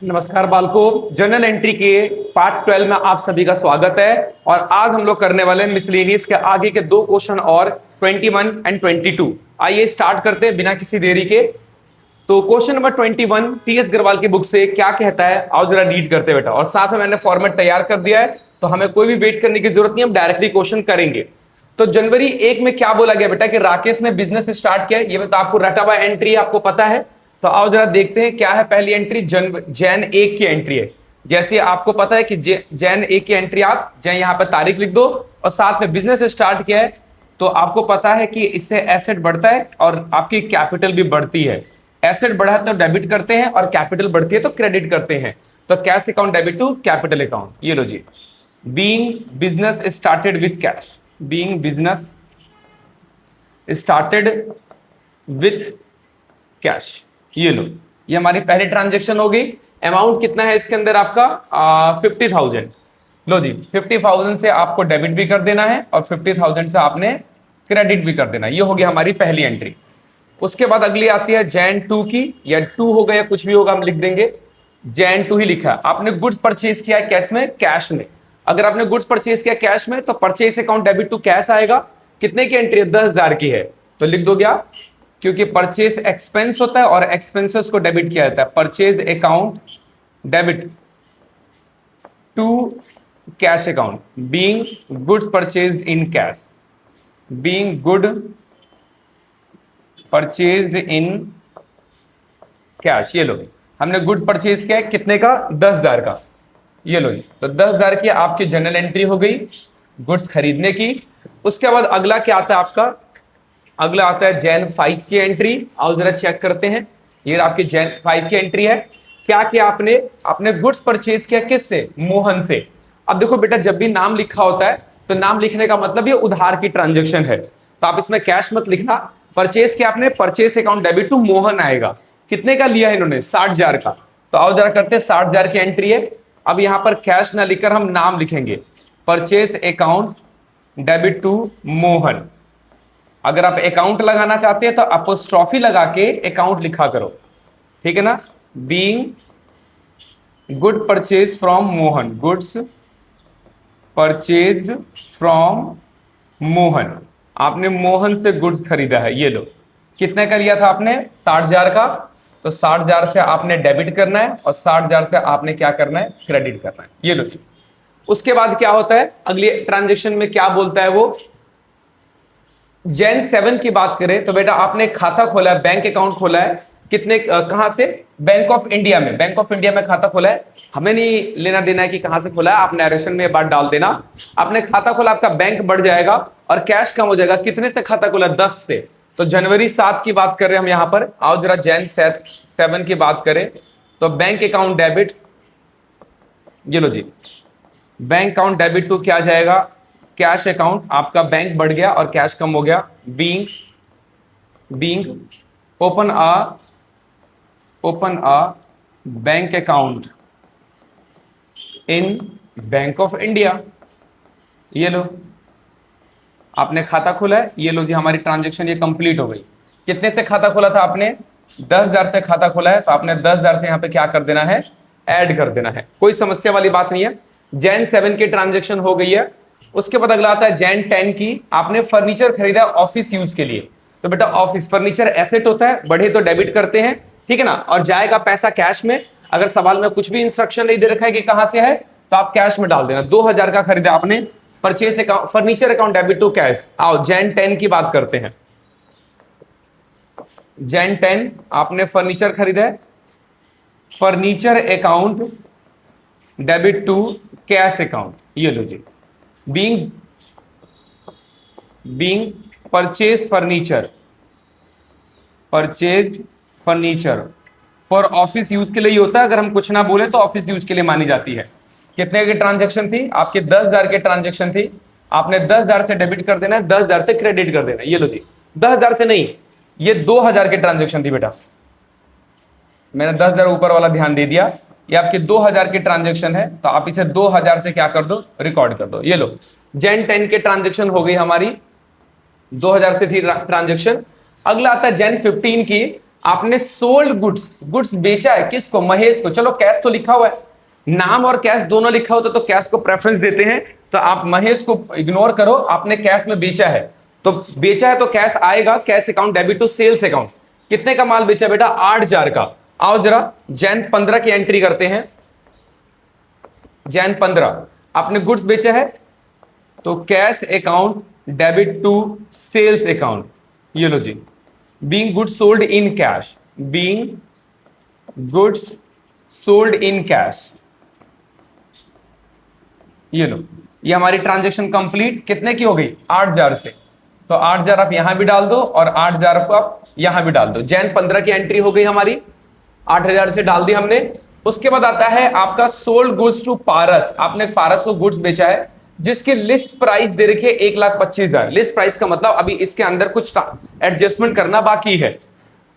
नमस्कार बालको, journal entry के part 12 में आप सभी का स्वागत है। और आज हम लोग करने वाले हैं मिसलेनियस के आगे के दो क्वेश्चन और 21 एंड 22। आइए स्टार्ट करते हैं बिना किसी देरी के। तो क्वेश्चन नंबर 21 टीएस अग्रवाल की बुक से क्या कहता है, आओ जरा रीड करते बेटा। और साथ में मैंने फॉर्मेट तैयार कर दिया है, तो हमें कोई भी वेट करने की जरूरत नहीं, हम डायरेक्टली क्वेश्चन करेंगे। तो जनवरी 1 में क्या बोला गया बेटा कि राकेश ने बिजनेस स्टार्ट किया। ये तो आपको रटा हुआ एंट्री आपको पता है। तो आओ जरा देखते हैं क्या है पहली एंट्री। जैन 1 की एंट्री है। जैसे आपको पता है कि जैन 1 की एंट्री, आप जैन यहां पर तारीख लिख दो और साथ में बिजनेस स्टार्ट किया है। तो आपको पता है कि इससे एसेट बढ़ता है और आपकी कैपिटल भी बढ़ती है। एसेट बढ़ा है तो डेबिट करते हैं और कैपिटल बढ़ती है तो क्रेडिट करते हैं। तो cash account debit to capital account. ये लो जी, being business started with cash, being business started with cash. ये लो, ये हमारी पहली ट्रांजेक्शन हो गई। अमाउंट कितना है इसके अंदर आपका 50,000। लो जी, 50,000 से आपको डेबिट भी कर देना है और 50,000 से आपने क्रेडिट भी कर देना है। ये हो गया हमारी पहली एंट्री। उसके बाद अगली आती है जैन 2 की, या 2 होगा या कुछ भी होगा हम लिख देंगे। जैन 2 ही लिखा है। आपने गुड्स परचेज किया है कैश में, कैश में। अगर आपने गुड्स परचेज किया कैश में तो purchase account debit to cash आएगा। कितने की एंट्री है? 10,000 की है। तो लिख दो क्या, क्योंकि परचेज एक्सपेंस होता है और एक्सपेंसेस को डेबिट किया जाता है। Purchase account debit to cash account, being goods purchased in cash, being good purchased in cash. ये लो, हमने गुड्स परचेज किया है कितने का? 10,000 का। ये लो जी, तो 10,000 की आपकी जनरल एंट्री हो गई गुड्स खरीदने की। उसके बाद अगला क्या आता है आपका? अगला आता है जैन 5 की एंट्री। आओ जरा चेक करते हैं। ये आपकी जैन 5 की एंट्री है। क्या किया आपने? आपने गुड्स परचेज किया किससे? मोहन से। अब देखो बेटा, जब भी नाम लिखा होता है तो नाम लिखने का मतलब ये उधार की ट्रांजेक्शन है, तो आप इसमें कैश मत लिखना। परचेज किया आपने, purchase account debit to Mohan आएगा। कितने का लिया है इन्होंने? 60,000 का। तो आओ जरा करते हैं, 60,000 की एंट्री है। अब यहां पर कैश ना लिखकर हम नाम लिखेंगे, purchase account debit to Mohan. अगर आप अकाउंट लगाना चाहते हैं तो अपोस्ट्रोफी लगा के अकाउंट लिखा करो, ठीक है ना। Being good purchase from Mohan, goods purchased from Mohan. आपने मोहन से गुड्स खरीदा है। ये लो, कितने का लिया था आपने? 60,000 का। तो 60,000 से आपने डेबिट करना है और 60,000 से आपने क्या करना है? क्रेडिट करना है। ये लो। उसके बाद क्या होता है अगली ट्रांजेक्शन में? क्या बोलता है वो? जैन 7 की बात करें तो बेटा आपने खाता खोला है, बैंक अकाउंट खोला है। कितने कहां से? बैंक ऑफ इंडिया में। बैंक ऑफ इंडिया में खाता खोला है। हमें नहीं लेना देना है कि कहां से खोला है, आप नरेशन में बात डाल देना। आपने खाता खोला, आपका बैंक बढ़ जाएगा और कैश कम हो जाएगा। कितने से खाता खोला? 10 से। तो जनवरी 7 की बात कर रहे हैं हम यहां पर। आओ जरा जैन 7 की बात करें तो बैंक अकाउंट डेबिट, ये लो जी, बैंक अकाउंट डेबिट टू क्या जाएगा? Cash account. आपका बैंक बढ़ गया और कैश कम हो गया। Being open a bank account in bank of India. ये लो, आपने खाता खोला है। ये लो जी, हमारी ट्रांजेक्शन ये कंप्लीट हो गई। कितने से खाता खोला था आपने? 10,000 से खाता खोला है। तो आपने 10,000 से यहां पे क्या कर देना है? ऐड कर देना है। कोई समस्या वाली बात नहीं है। जैन 7 की ट्रांजेक्शन हो गई है। उसके बाद अगला आता है जैन 10 की। आपने फर्नीचर खरीदा ऑफिस यूज के लिए। तो बेटा ऑफिस फर्नीचर एसेट होता है, बढ़े तो डेबिट करते हैं, ठीक है ना। और जाएगा पैसा कैश में। अगर सवाल में कुछ भी इंस्ट्रक्शन नहीं दे रखा है कि कहां से है, तो आप कैश में डाल देना। 2,000 का खरीदा आपने, purchase account, furniture account debit to cash. आओ जैन 10 की बात करते हैं। जैन 10 आपने फर्नीचर खरीदा है, furniture account debit to cash account. ये लो जी, being purchase furniture for office use के लिए ही होता है। अगर हम कुछ ना बोले तो ऑफिस यूज के लिए मानी जाती है। कितने की ट्रांजेक्शन थी आपकी? 10,000 की ट्रांजेक्शन थी। आपने 10,000 से डेबिट कर देना है, 10,000 से क्रेडिट कर देना है। ये लो जी, 10,000 से नहीं, ये 2,000 की ट्रांजेक्शन थी बेटा। मैंने 10,000 ऊपर वाला ध्यान दे दिया। ये आपकी 2,000 की ट्रांजेक्शन है, तो आप इसे 2,000 से क्या कर दो? रिकॉर्ड कर दो। ये लो, जैन 10 के ट्रांजेक्शन हो गई हमारी, 2,000 से थी ट्रांजेक्शन। अगला आता है जैन 15 की। आपने सोल्ड गुड्स, गुड्स बेचा है किसको, महेश को। चलो कैश तो लिखा हुआ है, नाम और कैश दोनों लिखा होता तो कैश को प्रेफरेंस देते हैं, तो आप महेश को इग्नोर करो, आपने कैश में बेचा है तो बेचा है तो कैश आएगा, cash account debit to sales account. कितने का माल बेचा बेटा, 8,000 का। आओ जरा जैन 15 की एंट्री करते हैं। जैन 15 आपने गुड्स बेचा है तो cash account debit to sales account, ये लो जी। Being goods sold in cash, being goods sold in cash, ये लो, ये हमारी ट्रांजैक्शन कंप्लीट कितने की हो गई, 8,000 से। तो 8,000 आप यहां भी डाल दो और 8,000 को आप यहां भी डाल दो। जैन 15 की एंट्री हो गई हमारी, 8,000 से डाल दी हमने। उसके बाद आता है आपका सोल्ड गुड्स टू पारस। आपने पारस को गुड्स बेचा है जिसकी लिस्ट प्राइस दे रखी है 1,25,000। लिस्ट प्राइस का मतलब अभी इसके अंदर कुछ एडजस्टमेंट करना बाकी है।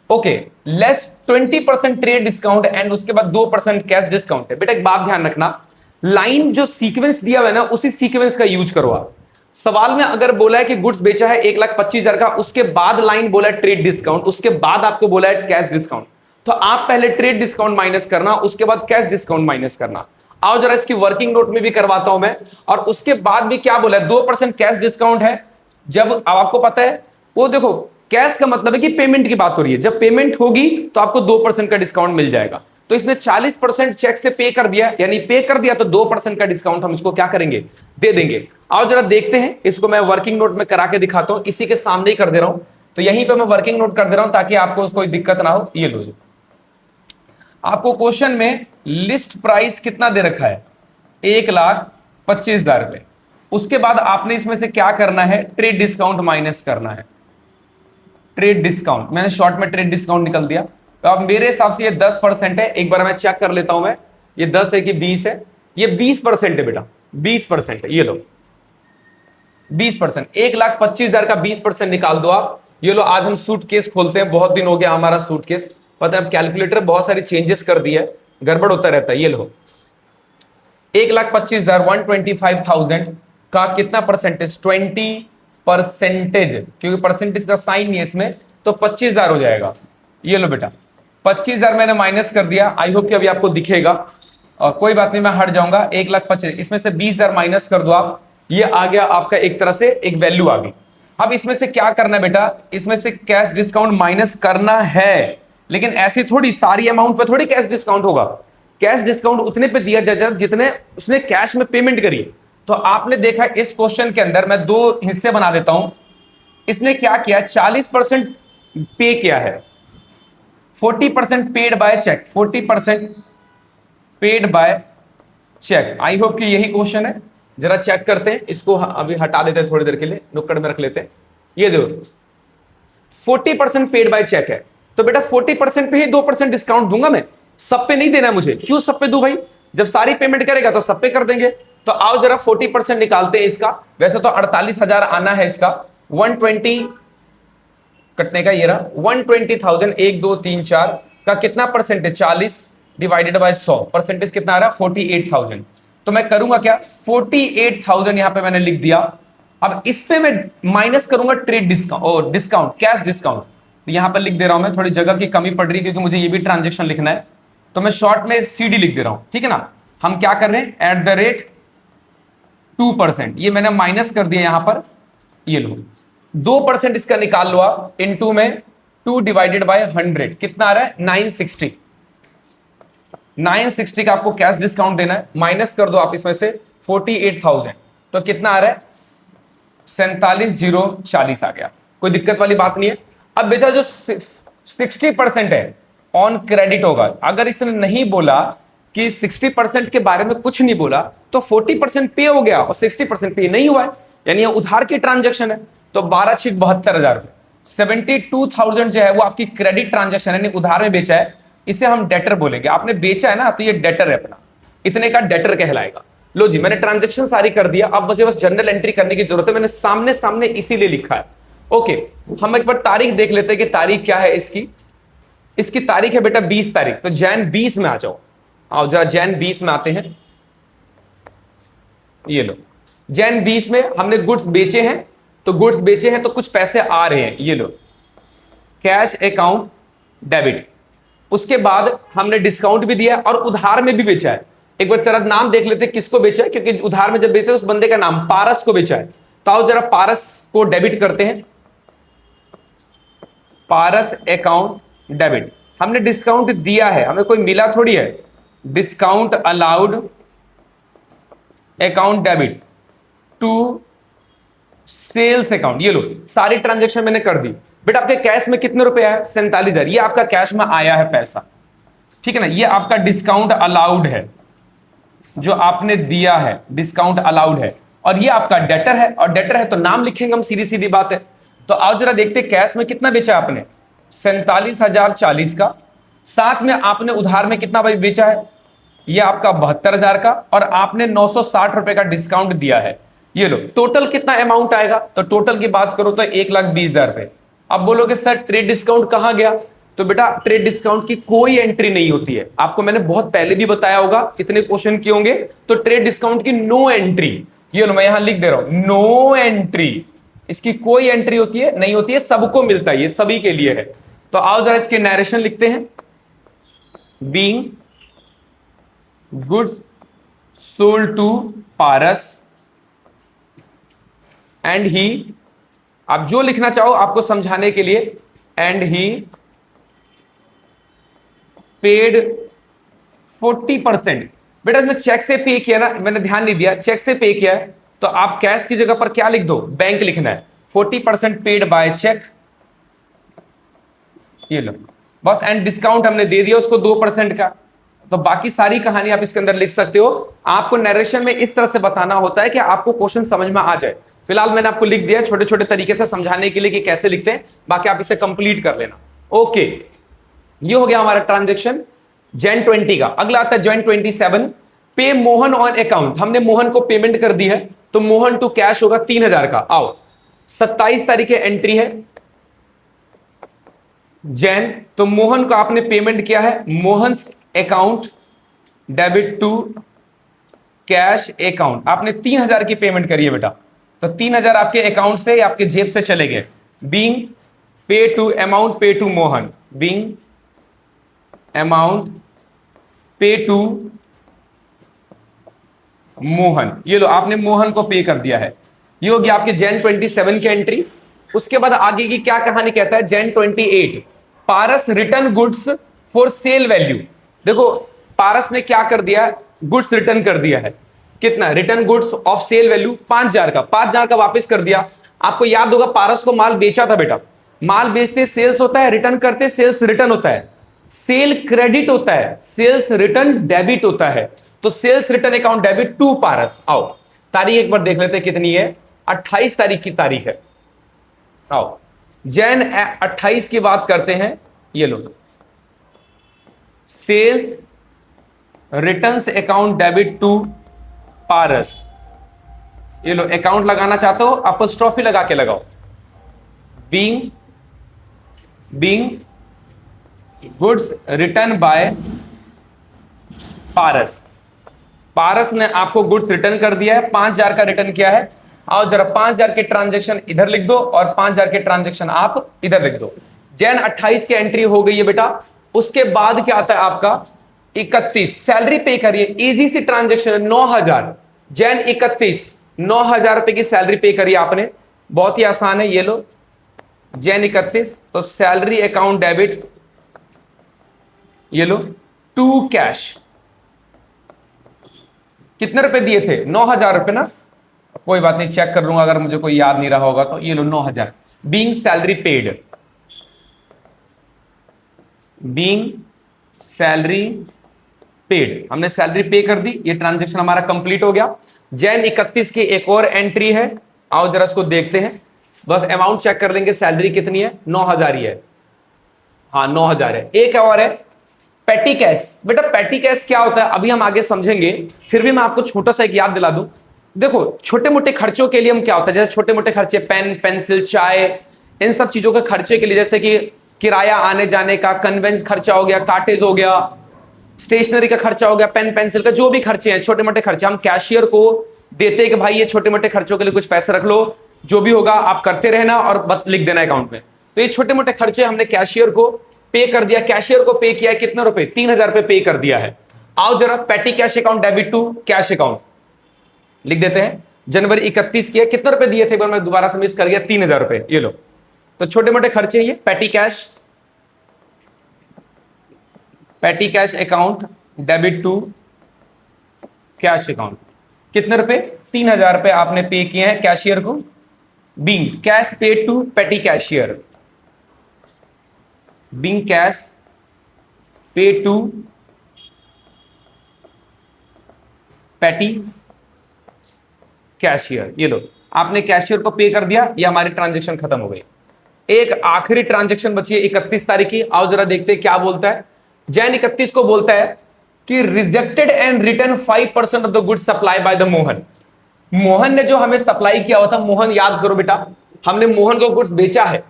Okay, less 20% trade discount and उसके बाद 2% कैश डिस्काउंट है। बेटा एक बात ध्यान रखना, लाइन जो सीक्वेंस दिया हुआ है ना उसी सीक्वेंस का यूज करो आप। सवाल में अगर बोला है कि गुड्स बेचा है 1,25,000 का, उसके बाद लाइन बोला है ट्रेड डिस्काउंट, उसके बाद आपको बोला है कैश डिस्काउंट, तो आप पहले ट्रेड डिस्काउंट माइनस करना, उसके बाद कैश डिस्काउंट माइनस करना। आओ जरा इसकी वर्किंग नोट में भी करवाता हूं मैं। और उसके बाद भी क्या बोला है, 2% कैश डिस्काउंट है। जब आपको पता है वो देखो, कैश का मतलब है कि पेमेंट की बात हो रही है, जब पेमेंट होगी तो आपको 2% का डिस्काउंट मिल जाएगा। तो इसने 40% चेक से पे कर दिया, यानी पे कर दिया तो 2% का डिस्काउंट हम इसको क्या करेंगे, दे देंगे। आओ जरा देखते हैं, इसको मैं वर्किंग नोट में करा के दिखाता हूं, इसी के सामने ही कर दे रहा हूं। तो यहीं पे मैं वर्किंग नोट कर दे रहा हूं ताकि आपको कोई दिक्कत ना हो। ये लो, आपको क्वेश्चन में लिस्ट प्राइस कितना दे रखा है, 1,25,000 रुपए। उसके बाद आपने इसमें से क्या करना है, ट्रेड डिस्काउंट माइनस करना है। ट्रेड डिस्काउंट, मैंने शॉर्ट में ट्रेड डिस्काउंट निकल दिया। तो अब मेरे हिसाब से ये 10% है। एक बार मैं चेक कर लेता हूं मैं, ये 10 है कि 20 है, ये 20% है बेटा, 20% है। ये लो 20%, 1,25,000 का 20% निकाल दो आप। ये लो, आज हम सूटकेस खोलते हैं, बहुत दिन हो गया हमारा सूटकेस, पता है अब कैलकुलेटर बहुत सारी चेंजेस कर दी है, गड़बड़ होता रहता है। ये लो 1,25,000 125,000 का कितना परसेंटेज, 20%, क्योंकि परसेंटेज का साइन नहीं है इसमें, तो 25,000 हो जाएगा। ये लो बेटा 25,000 मैंने माइनस कर दिया। आई होप कि अभी आपको दिखेगा, और कोई बात नहीं मैं हट जाऊंगा। 1,25,000 इसमें से 20,000 माइनस कर दो आप, ये आ गया आपका एक तरह से एक वैल्यू आ गई। अब इसमें से क्या करना है बेटा, इसमें से कैश डिस्काउंट माइनस करना है, लेकिन ऐसी थोड़ी सारी अमाउंट पे थोड़ी कैश डिस्काउंट होगा। कैश डिस्काउंट उतने पे दिया जाएगा जितने उसने कैश में पेमेंट करी। तो आपने देखा इस क्वेश्चन के अंदर मैं 2 हिस्से बना देता हूं। इसने क्या किया, 40% पे किया है, 40% paid by cheque, 40% paid by cheque. I hope कि यही क्वेश्चन है। जरा चेक करते हैं, इसको अभी हटा देते हैं थोड़ी देर के लिए, नुक्कड़ में रख लेते हैं। ये देखो 40% पेड बाय चेक है, तो बेटा 40% पे ही 2% डिस्काउंट दूंगा मैं, सब पे नहीं देना है मुझे। क्यों सब पे दूं भाई, जब सारी पेमेंट करेगा तो सब पे कर देंगे। तो आओ जरा 40% निकालते हैं इसका। वैसे तो 48,000 आना है इसका, 120 कटने का, ये रहा 120,000, 1 2 3 4 का कितना परसेंटेज, 40 डिवाइडेड बाय 100, परसेंटेज कितना आ रहा है, 48,000। तो मैं करूंगा क्या, 48,000 यहां पे मैंने लिख दिया। अब इस पे मैं माइनस करूंगा ट्रेड डिस्काउंट और डिस्काउंट, कैश डिस्काउंट। तो यहां पर लिख दे रहा हूं मैं, थोड़ी जगह की कमी पड़ रही है क्योंकि मुझे ये भी ट्रांजेक्शन लिखना है, तो मैं शॉर्ट में CD लिख दे रहा हूं, ठीक है ना। हम क्या कर रहे हैं, @2%, ये मैंने माइनस कर दिया यहां पर। ये लो 2% इसका निकाल लो आप, इनटू में 2 डिवाइडेड बाय 100 कितना आ रहा है, 960। 960 का आपको कैश डिस्काउंट देना है, माइनस कर दो आप इसमें से 48,000, तो कितना आ रहा है, 47,040 आ गया। कोई दिक्कत वाली बात नहीं है। अब बेटा जो 60% है ऑन क्रेडिट होगा। अगर इसने नहीं बोला कि 60% के बारे में कुछ नहीं बोला, तो 40% पे हो गया और 60% पे नहीं हुआ है, यानी ये उधार की ट्रांजैक्शन है। तो 12,72,000 रुपए, 72,000 जो है वो आपकी क्रेडिट ट्रांजैक्शन है, उधार में बेचा है, इसे हम डेटर बोलेंगे। आपने बेचा है ना, तो ये डेटर है अपना, इतने का डेटर कहलाएगा। लो जी, मैंने ट्रांजैक्शन सारी कर दिया, अब मुझे बस जनरल एंट्री करने की जरूरत है। मैंने सामने सामने इसीलिए लिखा है। ओके, हम एक बार तारीख देख लेते हैं कि तारीख क्या है इसकी। इसकी तारीख है बेटा 20 तारीख, तो जैन 20 में आ जाओ। आओ जरा जैन 20 में आते हैं। ये लो जैन 20 में हमने गुड्स बेचे हैं, तो गुड्स बेचे हैं तो कुछ पैसे आ रहे हैं। ये लो कैश अकाउंट डेबिट। उसके बाद हमने डिस्काउंट भी दिया और उधार में भी बेचा है। एक बार तेरा नाम देख लेते किसको बेचा है, क्योंकि उधार में जब बेचते उस बंदे का नाम पारस को बेचा है। तो आओ जरा पारस को डेबिट करते हैं। Paras account debit. हमने डिस्काउंट दिया है, हमें कोई मिला थोड़ी है। Discount allowed account debit to sales account. ये लो सारी ट्रांजेक्शन मैंने कर दी। बेटा आपके कैश में कितने रुपए आए? 47,000। ये आपका कैश में आया है पैसा, ठीक है ना। ये आपका डिस्काउंट अलाउड है जो आपने दिया है, डिस्काउंट अलाउड है। और ये आपका डेटर है, और डेटर है तो नाम लिखेंगे हम, सीधी सीधी बात है। तो आओ जरा देखते कैश में कितना बेचा आपने, 47,040 का। साथ में आपने उधार में कितना भाई बेचा है, ये आपका 72,000 का, और आपने 960 रुपए का डिस्काउंट दिया है। ये लो टोटल कितना अमाउंट आएगा, तो टोटल की बात करो तो 1,20,000 रुपए। अब बोलोगे सर ट्रेड डिस्काउंट कहां गया, तो बेटा ट्रेड डिस्काउंट की कोई एंट्री नहीं होती है। आपको मैंने बहुत पहले भी बताया होगा, कितने क्वेश्चन किए होंगे। तो ट्रेड डिस्काउंट की नो एंट्री, ये लो मैं यहां लिख दे रहा हूं, नो एंट्री। इसकी कोई एंट्री होती है नहीं होती है, सबको मिलता है, ये सभी के लिए है। तो आओ जरा इसके नरेशन लिखते हैं। Being goods sold to Paras and he, आप जो लिखना चाहो आपको समझाने के लिए, एंड ही पेड 40%। बेटा इसमें चेक से पे किया ना, मैंने ध्यान नहीं दिया, चेक से पे किया है तो आप कैश की जगह पर क्या लिख दो, बैंक लिखना है। 40% पेड बाय चेक, ये लो बस। एंड डिस्काउंट हमने दे दिया उसको 2% का। तो बाकी सारी कहानी आप इसके अंदर लिख सकते हो। आपको नरेशन में इस तरह से बताना होता है कि आपको क्वेश्चन समझ में आ जाए। फिलहाल मैंने आपको लिख दिया छोटे छोटे तरीके से समझाने के लिए कि कैसे लिखते हैं, बाकी आप इसे कंप्लीट कर लेना। ओके, ये हो गया हमारा ट्रांजेक्शन जैन 20 का। अगला आता है जैन 27, पे मोहन ऑन अकाउंट। हमने मोहन को पेमेंट कर दी है, तो मोहन टू कैश होगा 3,000 का। आओ 27 तारीख की एंट्री है जैन, तो मोहन को आपने पेमेंट किया है, Mohan account debit to cash account. आपने 3,000 की पेमेंट करी है बेटा, तो 3,000 आपके अकाउंट से या आपके जेब से चले गए। बीइंग पे टू अमाउंट पे टू मोहन, बीइंग अमाउंट पे टू मोहन। ये लो आपने मोहन को पे कर दिया है। ये होगी आपके जैन 27 की एंट्री। उसके बाद आगे की क्या कहानी कहता है, Jan 28, Paras return goods for sale value. देखो पारस ने क्या कर दिया, गुड्स रिटर्न कर दिया है। कितना, return goods of sale value 5,000 का, 5,000 का वापस कर दिया। आपको याद होगा पारस को माल बेचा था बेटा, माल बेचते सेल्स होता है, रिटर्न करते सेल्स रिटर्न होता है, सेल क्रेडिट होता है, सेल्स रिटर्न डेबिट होता है। तो sales return account debit to Paras. आओ तारीख एक बार देख लेते हैं कितनी है, 28 तारीख की तारीख है। आओ जैन 28 की बात करते हैं। ये लो sales returns account debit to Paras. ये लो अकाउंट लगाना चाहते हो अपॉस्ट्रोफी लगा के लगाओ। बीइंग गुड्स रिटर्न बाय पारस। पारस ने आपको गुड्स रिटर्न कर दिया है, 5,000 का रिटर्न किया है। आओ जरा 5,000 के ट्रांजेक्शन इधर लिख दो और 5,000 के ट्रांजेक्शन आप इधर लिख दो। जैन 28 की एंट्री हो गई है बेटा। उसके बाद क्या आता है आपका 31, सैलरी पे करिए, इजी सी ट्रांजेक्शन 9,000। जैन 31 9,000 रुपए की सैलरी पे करिए आपने, बहुत ही आसान है। ये लो जैन 31, तो सैलरी अकाउंट डेबिट, ये लो टू कैश। कितने रुपए दिए थे, 9,000 रुपए ना, कोई बात नहीं चेक कर लूंगा अगर मुझे कोई याद नहीं रहा होगा तो। ये लो 9,000 being salary paid, being salary paid, हमने सैलरी पे कर दी। ये ट्रांजेक्शन हमारा कंप्लीट हो गया। जैन 31 की एक और एंट्री है, आओ जरा इसको देखते हैं। बस अमाउंट चेक कर लेंगे, सैलरी कितनी है, 9,000 ही है। हाँ 9,000 है। एक और है पेटी कैश। बेटा पेटी कैश क्या होता है अभी हम आगे समझेंगे, फिर भी मैं आपको छोटा सा एक याद दिला दूं। देखो छोटे मोटे खर्चों के लिए हम क्या होता है, जैसे छोटे मोटे खर्चे पेन पेंसिल चाय, इन सब चीजों के खर्चे के लिए, जैसे कि किराया आने जाने का, कन्वेंस खर्चा हो गया, काटेज हो गया, स्टेशनरी का खर्चा हो गया, पेन पेंसिल का, जो भी खर्चे हैं छोटे मोटे खर्चे, हम कैशियर को देते हैं कि भाई ये छोटे मोटे खर्चों के लिए कुछ पैसे रख लो, जो भी होगा आप करते रहना और लिख देना अकाउंट में। तो ये छोटे मोटे खर्चे हमने कैशियर को पे कर दिया, कैशियर को पे किया है कितने रुपए, 3,000 रुपए पे कर दिया है। आओ जरा petty cash account debit to cash account लिख देते हैं। जनवरी 31 किया, कितने रुपए दिए थे, एक बार मैं दोबारा से मिस कर गया, 3,000 रुपए, ये लो। तो छोटे मोटे खर्चे ये petty cash account debit to cash account, कितने रुपए, 3,000 रुपए आपने पे किए हैं कैशियर को। Being cash paid to petty cashier, being cash paid to petty cashier, ये लो आपने कैशियर को पे कर दिया, ये हमारी ट्रांजेक्शन खत्म हो गई। एक आखिरी ट्रांजेक्शन बची है 31 तारीख की, आओ जरा देखते हैं क्या बोलता है। जैन 31 को बोलता है कि rejected and return 5% of the goods supply by the Mohan. Mohan ने जो हमें सप्लाई किया हुआ था, मोहन याद करो बेटा, हमने मोहन को गुड्स बेचा है,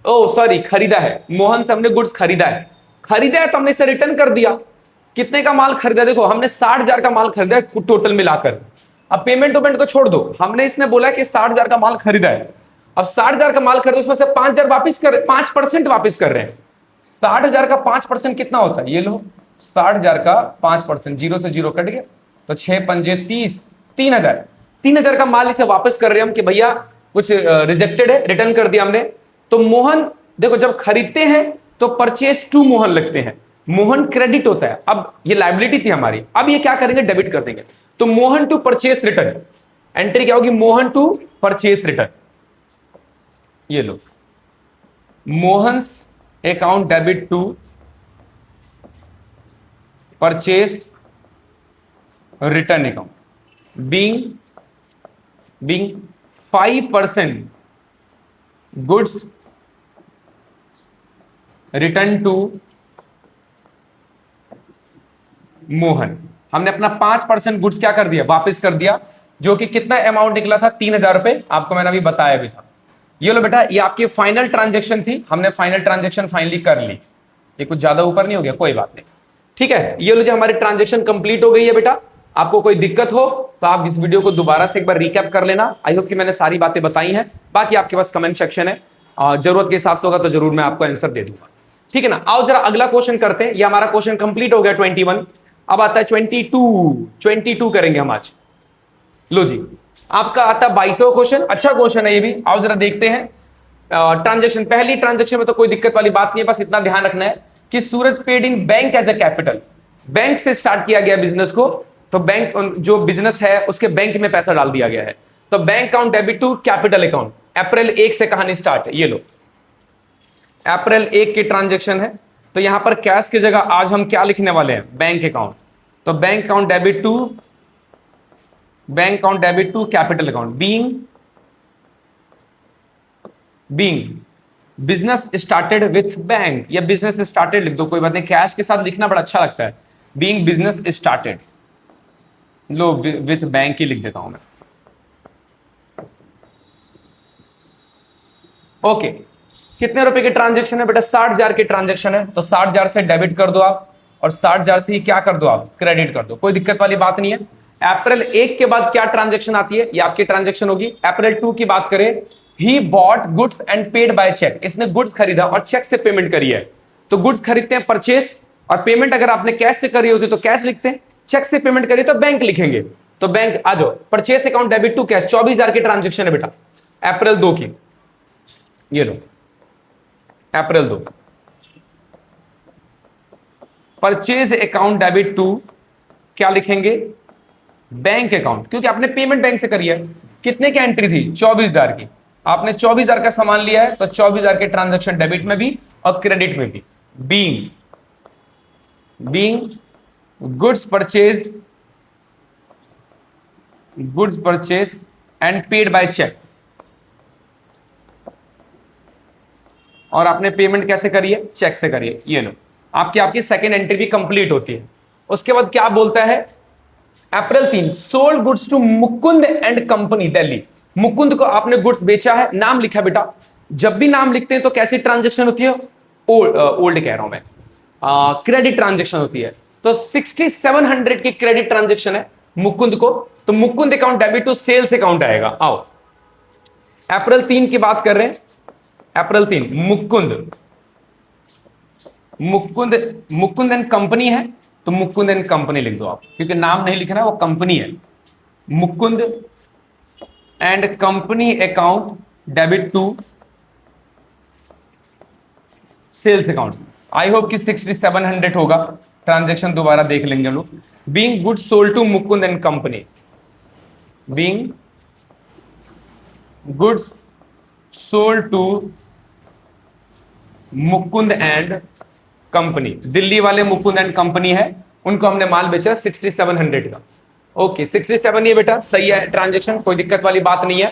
ओ सॉरी खरीदा है, मोहन से हमने गुड्स खरीदा है तो हमने इसे रिटर्न कर दिया। कितने का माल खरीदा, देखो हमने 60,000 का माल खरीदा है टोटल मिलाकर। अब पेमेंट को छोड़ दो, हमने इसने बोला कि 60,000 का माल खरीदा है, अब 60,000 का माल खरीदा, उसमें से 5,000 वापिस कर, 5% वापिस कर रहे हैं। 60,000 का 5% कितना होता है, ये लो 60,000 का 5%, 0 से 0 कट गया, तो 6 पंजे 30, 3,000 का माल इसे वापस कर रहे हैं हम कि भैया कुछ रिजेक्टेड है, रिटर्न कर दिया हमने। तो मोहन देखो जब खरीदते हैं तो परचेस टू मोहन लगते हैं, मोहन क्रेडिट होता है। अब ये लायबिलिटी थी हमारी, अब ये क्या करेंगे, डेबिट कर देंगे। तो Mohan to purchase return, entry क्या होगी, मोहन टू परचेस रिटर्न, ये लो Mohan's account debit to purchase return account, being 5% goods return to Mohan. हमने अपना 5% गुड्स क्या कर दिया, वापस कर दिया, जो कि कितना अमाउंट निकला था, 3,000 रुपए, आपको मैंने अभी बताया भी था। ये लो बेटा, ये आपकी फाइनल ट्रांजैक्शन थी, हमने फाइनल ट्रांजैक्शन फाइनली कर ली। ये कुछ ज्यादा ऊपर नहीं हो गया, कोई बात नहीं, ठीक है। ये लो जो हमारी ट्रांजैक्शन कंप्लीट हो गई है बेटा। आपको कोई दिक्कत हो तो आप इस वीडियो को दोबारा से एक बार रिकैप कर लेना। आई होप कि मैंने सारी बातें बताई हैं, बाकी आपके पास कमेंट सेक्शन है, जरूरत के हिसाब से होगा तो जरूर मैं आपको आंसर दे दूंगा, ठीक है ना। आओ जरा अगला क्वेश्चन करते हैं, ये हमारा क्वेश्चन कंप्लीट हो गया 21, अब आता है 22 करेंगे हम आज। लो जी, आपका आता है 22वां क्वेश्चन, अच्छा क्वेश्चन है ये भी। आओ जरा देखते हैं ट्रांजैक्शन, पहली ट्रांजैक्शन में तो कोई दिक्कत वाली बात नहीं है, बस इतना ध्यान रखना है कि Suraj paid in bank as a capital, bank से स्टार्ट किया गया बिजनेस को, तो बैंक जो बिजनेस है उसके बैंक में पैसा डाल दिया गया है। तो bank account debit to capital account, April 1 से कहानी स्टार्ट है, ये लो अप्रैल 1 की ट्रांजैक्शन है। तो यहां पर कैश की जगह आज हम क्या लिखने वाले हैं, बैंक अकाउंट। तो bank account debit to capital account, being business started with bank, या बिजनेस स्टार्टेड लिख दो, कोई बात नहीं, कैश के साथ लिखना बड़ा अच्छा लगता है। बीइंग बिजनेस स्टार्टेड, लो विथ बैंक ही लिख देता हूं मैं, ओके। कितने रुपए की ट्रांजैक्शन है बेटा, 60,000 की ट्रांजैक्शन है, तो 60,000 से डेबिट कर दो आप, और 60,000 से ही क्या कर दो आप, क्रेडिट कर दो, कोई दिक्कत वाली बात नहीं है। अप्रैल 1 के बाद क्या ट्रांजैक्शन आती है, ये आपकी ट्रांजैक्शन होगी। अप्रैल 2 की बात करें, he bought goods and paid by cheque, इसने गुड्स खरीदा और चेक से पेमेंट करी है। तो गुड्स खरीदते हैं परचेस, और पेमेंट अगर आपने कैश से करी होती तो कैश लिखते हैं, चेक से पेमेंट करी तो बैंक लिखेंगे। तो बैंक आ जाओ, purchase account debit to cash, 24,000 की ट्रांजैक्शन है बेटा अप्रैल 2 की, ये लो April 2। Purchase account debit to क्या लिखेंगे, बैंक अकाउंट, क्योंकि आपने पेमेंट बैंक से करी है। कितने की एंट्री थी, 24,000 की, आपने 24,000 का सामान लिया है, तो 24,000 के ट्रांजैक्शन डेबिट में भी और क्रेडिट में भी। Being goods purchase and paid by cheque, और आपने पेमेंट कैसे करी है, चेक से करी है, ये लो आपकी सेकेंड एंट्री भी कंप्लीट होती है। उसके बाद क्या बोलता है, April 3 sold goods to Mukund and company Delhi, Mukund को आपने गुड्स बेचा है, नाम लिखा बेटा। जब भी नाम लिखते हैं तो कैसी ट्रांजैक्शन होती है, ओल्ड कह रहा हूं मैं, क्रेडिट ट्रांजैक्शन होती है। तो 6700 की क्रेडिट ट्रांजैक्शन है मुकुंद को, तो Mukund account debit to sales account आएगा। आओ अप्रैल 3 की बात कर रहे हैं, April 3 Mukund, Mukund and company है तो मुकुंद एंड कंपनी लिख दो आप, क्योंकि नाम नहीं लिखना है, वो कंपनी है। Mukund and company account debit to sales account. I hope कि 6700 होगा। ट्रांजेक्शन दोबारा देख लेंगे हम लोग। Being goods sold to Mukund and company, being goods sold to Mukund and company, Delhi वाले मुकुंद एंड कंपनी है, उनको हमने माल बेचा 6700 का। ओके 67 ये बेटा सही है ट्रांजेक्शन, कोई दिक्कत वाली बात नहीं है।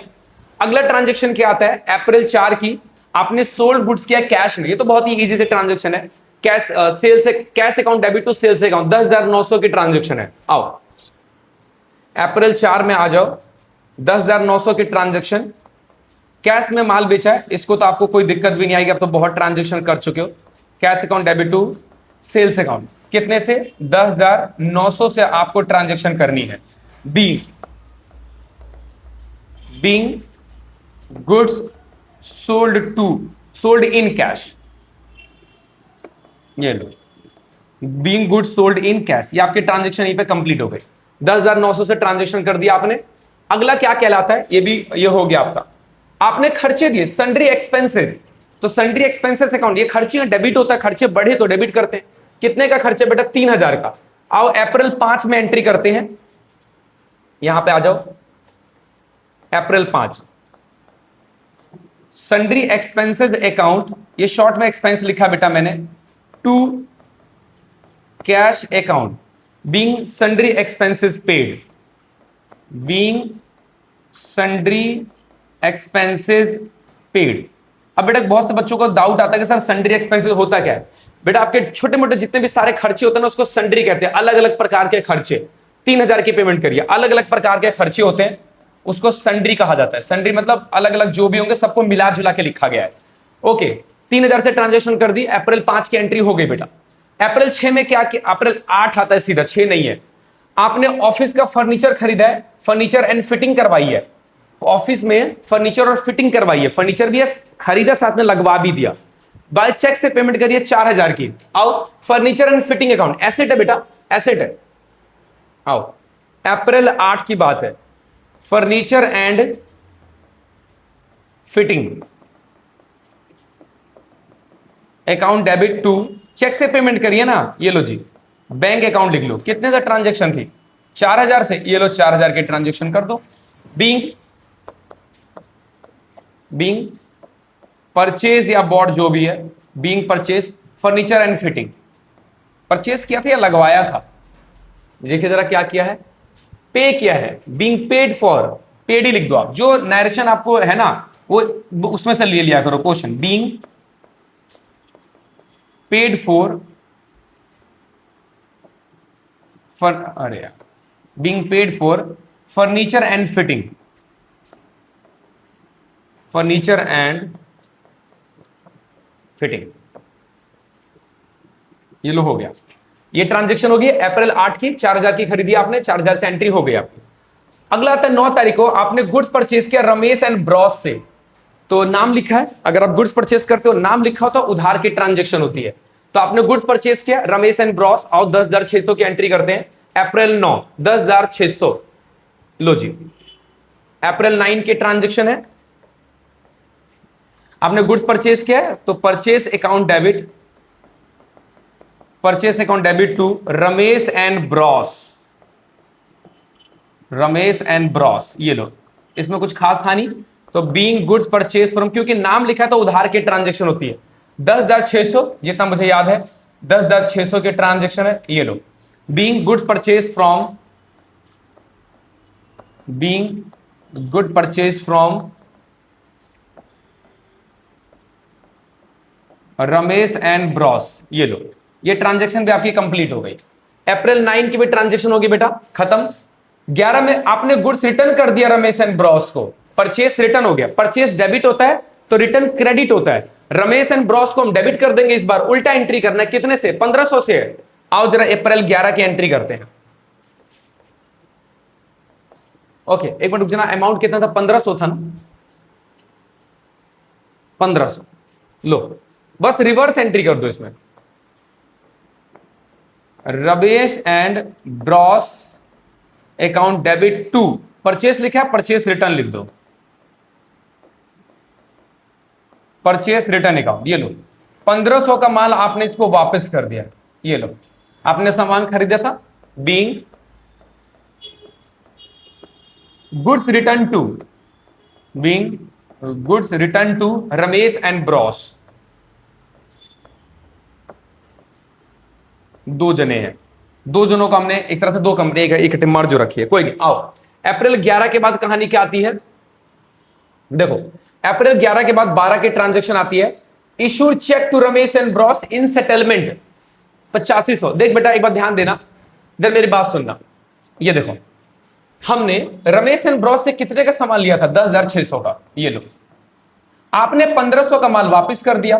अगला ट्रांजेक्शन क्या आता है, अप्रैल 4 की आपने सोल्ड गुड्स किया कैश में, ये तो बहुत ही इजी से ट्रांजेक्शन है। कैश सेल्स से cash account debit to sales account 10,900 की ट्रांजेक्शन है। आओ अप्रैल 4 में आ जाओ, 10,900 की ट्रांजेक्शन, कैश में माल बेचा है, इसको तो आपको कोई दिक्कत भी नहीं आएगी, अब तो बहुत ट्रांजेक्शन कर चुके हो। Cash account debit to sales account कितने से, 10,900 से आपको ट्रांजेक्शन करनी है। Being goods sold in cash, ये लो being goods sold in cash, ये आपकी ट्रांजेक्शन यहीं पे कंप्लीट हो गई। 10,900 से ट्रांजेक्शन कर दिया आपने। अगला क्या कहलाता है, ये हो गया आपका, आपने खर्चे दिए सन्ड्री एक्सपेंसेस, तो सन्ड्री एक्सपेंसेस अकाउंट, ये खर्चे डेबिट होता है, खर्चे बढ़े तो डेबिट करते हैं। कितने का खर्चा बेटा, 3,000 का। आओ अप्रैल 5 में एंट्री करते हैं, यहां पे आ जाओ अप्रैल 5, सन्ड्री एक्सपेंसेस अकाउंट, ये शॉर्ट में एक्सपेंस लिखा बेटा मैंने, to cash account, being sundry expenses paid, being sundry expenses paid. अब बेटा बहुत से बच्चों को डाउट आता है कि सर सन्ड्री एक्सपेंसेस होता क्या है। बेटा आपके छोटे मोटे जितने भी सारे खर्चे होते हैं ना, उसको सन्ड्री कहते हैं। अलग अलग प्रकार के खर्चे, 3,000 की पेमेंट करिए, अलग अलग प्रकार के खर्चे होते हैं, उसको सन्ड्री कहा जाता है। सन्ड्री मतलब अलग अलग जो भी होंगे सबको मिला जुला के लिखा गया है। ओके 3,000 से ट्रांजेक्शन कर दी, अप्रैल 5 की एंट्री हो गई बेटा। अप्रैल 6 में क्या किया, अप्रैल 8 आता है सीधा, 6 नहीं है। आपने ऑफिस का फर्नीचर खरीदा है, फर्नीचर एंड फिटिंग करवाई है, ऑफिस में फर्नीचर और फिटिंग करवाई है, फर्नीचर भी है खरीदा, साथ में लगवा भी दिया, बाय चेक से पेमेंट करिए 4,000 की। आओ furniture and fitting account, asset है बेटा, एसेट है। आओ अप्रैल 8 की बात है, furniture and fitting account debit to, cheque से पेमेंट करिए ना, ये लो जी, बैंक अकाउंट लिख लो। कितने से ट्रांजेक्शन थी, 4,000 से, ये लो 4,000 के ट्रांजेक्शन कर दो। बीइंग परचेज या बॉट जो भी है, being purchase furniture and fitting, purchase किया था या लगवाया था, देखिए जरा क्या किया है, पे किया है। बीइंग पेड फॉर, पेड ही लिख दो आप, जो नरेशन आपको है ना वो उसमें से ले लिया करो क्वेश्चन। बीइंग पेड फॉर अरे यार, being paid for furniture and fitting, furniture and fitting, ये लो हो गया। ये ट्रांजेक्शन होगी अप्रैल 8 की, 4,000 की खरीदी आपने, 4,000 से एंट्री हो गई आपकी। अगला आता है 9 तारीख को, आपने गुड्स परचेज किया रमेश एंड ब्रॉस से, तो नाम लिखा है, अगर आप गुड्स परचेज करते हो नाम लिखा हो तो उधार की ट्रांजेक्शन होती है। तो आपने गुड्स परचेज किया रमेश एंड ब्रॉस, आओ 10,600 की एंट्री करते हैं। अप्रैल 9 10,600, लो जी अप्रैल 9 की ट्रांजेक्शन है। आपने गुड्स परचेज किया है तो purchase account debit, purchase account debit to Ramesh and bros, Ramesh and bros, ये लो, इसमें कुछ खास था नहीं। तो बीइंग गुड्स परचेज फ्रॉम, क्योंकि नाम लिखा है तो उधार की ट्रांजेक्शन होती है। 10,600 जितना मुझे याद है, 10,600 की ट्रांजेक्शन है, ये लो। Being goods purchase from, being good purchase from Ramesh and bros, ये लो, ये ट्रांजेक्शन भी आपकी कंप्लीट हो गई। अप्रैल 9 की भी ट्रांजेक्शन होगी बेटा, खत्म। 11 में आपने गुड्स रिटर्न कर दिया रमेश एंड ब्रॉस को, परचेस रिटर्न हो गया। परचेस डेबिट होता है तो रिटर्न क्रेडिट होता है। रमेश एंड ब्रॉस को हम डेबिट कर देंगे, इस बार उल्टा एंट्री करना है, कितने से, 1,500 से। आओ जरा अप्रैल 11 की एंट्री करते हैं। ओके एक मिनट रुक जाना, अमाउंट कितना था, 1,500 था ना, 1,500, लो बस रिवर्स एंट्री कर दो इसमें। Ramesh and bros account debit to, purchase लिखा है, परचेस रिटर्न लिख दो, परचेस रिटर्न अकाउंट। ये लो 1500 का माल आपने इसको वापस कर दिया। ये लो आपने सामान खरीदा था, being goods return to, being goods return to Ramesh and bros. दो जने हैं, दो जनों को हमने एक तरह से दो कंपनी एक मर्ज जो रखी है, कोई नहीं। आओ अप्रैल 11 के बाद कहानी क्या आती है, देखो अप्रैल 11 के बाद 12 की ट्रांजैक्शन आती है। Issued cheque to Ramesh and bros in settlement 8500। देख बेटा एक बार ध्यान देना, इधर मेरी बात सुनना। ये देखो हमने रमेश एंड ब्रॉस से कितने का सामान लिया था, 10,600 का। ये लो आपने 1500 का माल वापस कर दिया।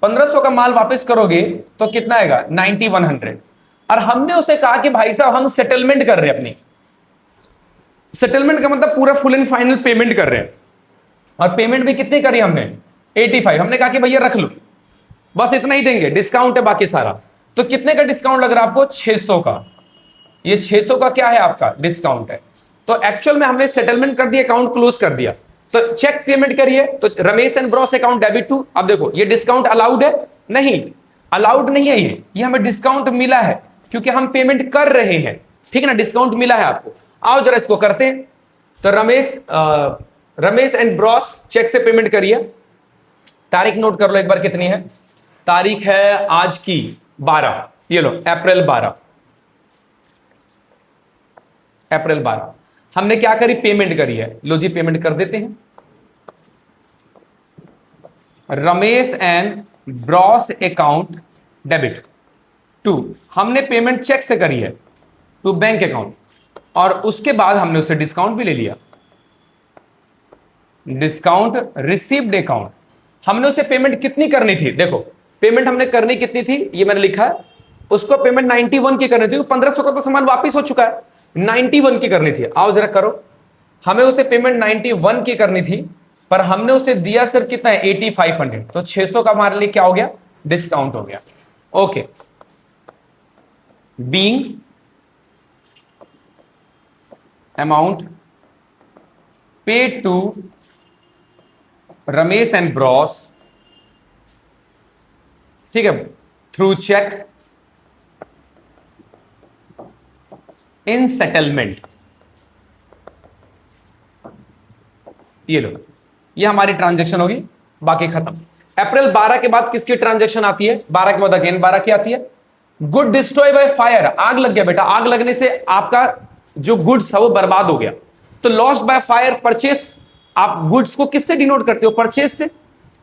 1500 का माल वापस करोगे तो कितना आएगा, 9100। और हमने उसे कहा कि भाई साहब हम सेटलमेंट कर रहे हैं अपनी, सेटलमेंट का मतलब पूरा फुल एंड फाइनल पेमेंट कर रहे हैं। और पेमेंट भी कितनी करी हमने, 85। हमने कहा कि भैया रख लो, बस इतना ही देंगे, डिस्काउंट है बाकी सारा। तो कितने का डिस्काउंट लग रहा है आपको, 600 का। ये 600 का क्या है आपका डिस्काउंट है। तो एक्चुअल में हमने सेटलमेंट कर दिया, अकाउंट क्लोज कर दिया। तो चेक पेमेंट करिए, तो Ramesh and bros account debit to. अब देखो ये डिस्काउंट अलाउड है, नहीं अलाउड नहीं है, ये हमें डिस्काउंट मिला है क्योंकि हम पेमेंट कर रहे हैं, ठीक है ना, डिस्काउंट मिला है आपको। आओ जरा इसको करते हैं। तो रमेश एंड ब्रॉस चेक से पेमेंट करिए। तारीख नोट कर लो एक बार कितनी है, तारीख है आज की 12। ये लो अप्रैल 12, अप्रैल 12। हमने क्या करी, पेमेंट करी है। लो जी पेमेंट कर देते हैं। Ramesh and bros account debit to, हमने पेमेंट चेक से करी है टू बैंक अकाउंट, और उसके बाद हमने उससे डिस्काउंट भी ले लिया। डिस्काउंट रिसीव्ड अकाउंट, हमने उसे पेमेंट कितनी करनी थी, देखो पेमेंट हमने करनी कितनी थी, ये मैंने लिखा है। उसको पेमेंट 91 की करनी थी, 1500 का तो सामान वापिस हो चुका है, 91 की करनी थी। आओ जरा करो, हमें उसे पेमेंट 91 की करनी थी, पर हमने उसे दिया सिर्फ कितना है, 8500। तो 600 का हमारे लिए क्या हो गया, डिस्काउंट हो गया। Okay, being amount paid to Ramesh and bros, ठीक है, थ्रू चेक इन सेटलमेंट। ये लो, ये हमारी ट्रांजैक्शन होगी, बाकी खत्म। अप्रैल 12 के बाद किसकी ट्रांजैक्शन आती है, 12 के बाद अगेन 12 की आती है। गुड डिस्ट्रॉय बाय फायर, आग लग गया बेटा, आग लगने से आपका जो गुड्स है वो बर्बाद हो गया। तो लॉस्ट बाय फायर परचेस, आप गुड्स को किससे डिनोट करते हो, परचेस से।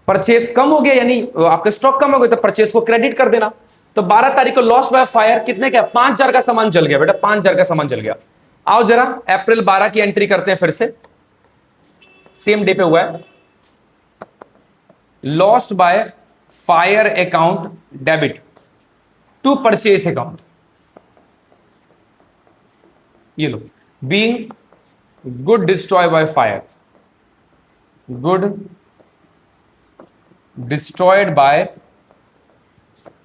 परचेस कम हो गया यानी आपका स्टॉक कम हो गया, तो परचेस को क्रेडिट कर देना। तो 12 तारीख को लॉस्ट बाय फायर कितने का, 5000 का सामान जल गया बेटा, 5000 का सामान जल गया। आओ जरा अप्रैल 12 की एंट्री करते हैं फिर से, सेम डे पे हुआ है। Lost by fire account debit to purchase account. ये लो, being good destroy by fire, good destroyed by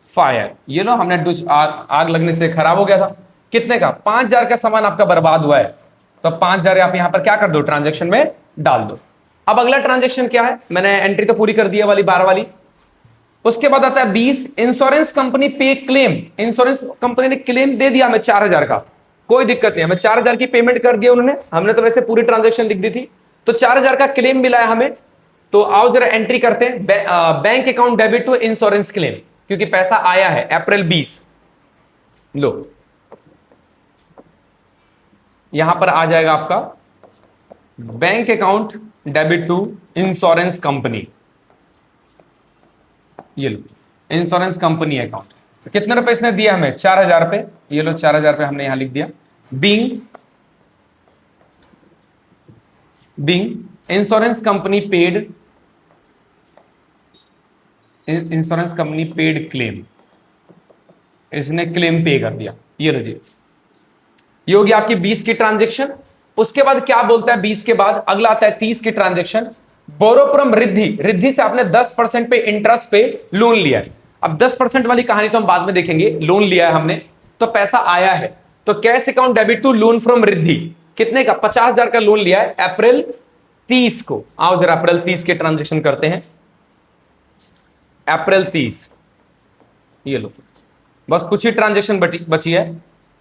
fire. ये लो हमने आग लगने से खराब हो गया था। कितने का, 5000 का सामान आपका बर्बाद हुआ है। तो 5000 आप यहां पर क्या कर दो, ट्रांजैक्शन में डाल दो। अब अगला ट्रांजैक्शन क्या है, मैंने एंट्री तो पूरी कर दी है वाली 12 वाली। उसके बाद आता है 20, इंश्योरेंस कंपनी पे क्लेम। इंश्योरेंस कंपनी ने क्लेम दे दिया हमें 4000 का, कोई दिक्कत नहीं, हमें 4000 की पेमेंट कर दिया उन्होंने, हमने तो वैसे पूरी ट्रांजैक्शन लिख दी थी। तो 4000 का क्लेम मिला है हमें। तो आओ जरा एंट्री करते हैं, bank account debit to insurance claim, क्योंकि पैसा आया है अप्रैल 20। लो यहां पर आ जाएगा आपका bank account debit to insurance company. ये लो इंश्योरेंस कंपनी अकाउंट। कितने रुपए इसने दिया हमें, 4000 रुपए। ये लो 4000 रुपए हमने यहां लिख दिया। Being insurance company paid, insurance company paid claim, इसने क्लेम पे कर दिया। ये लो जी, ये होगी आपकी 20 की ट्रांजैक्शन। उसके बाद क्या बोलता है, 20 के बाद अगला आता है 30 की transaction. Borrow from Riddhi, Riddhi से आपने 10% पे इंटरेस्ट पे लोन लिया है। अब 10% वाली कहानी तो हम बाद में देखेंगे, लोन लिया है हमने। तो पैसा आया है। तो cash account debit to loan from Riddhi, कितने का? 50,000 का लोन लिया है अप्रैल 30 को। आओ जरा अप्रैल 30 के ट्रांजेक्शन करते हैं। अप्रैल 30, ये लो, बस कुछ ही ट्रांजेक्शन बची है।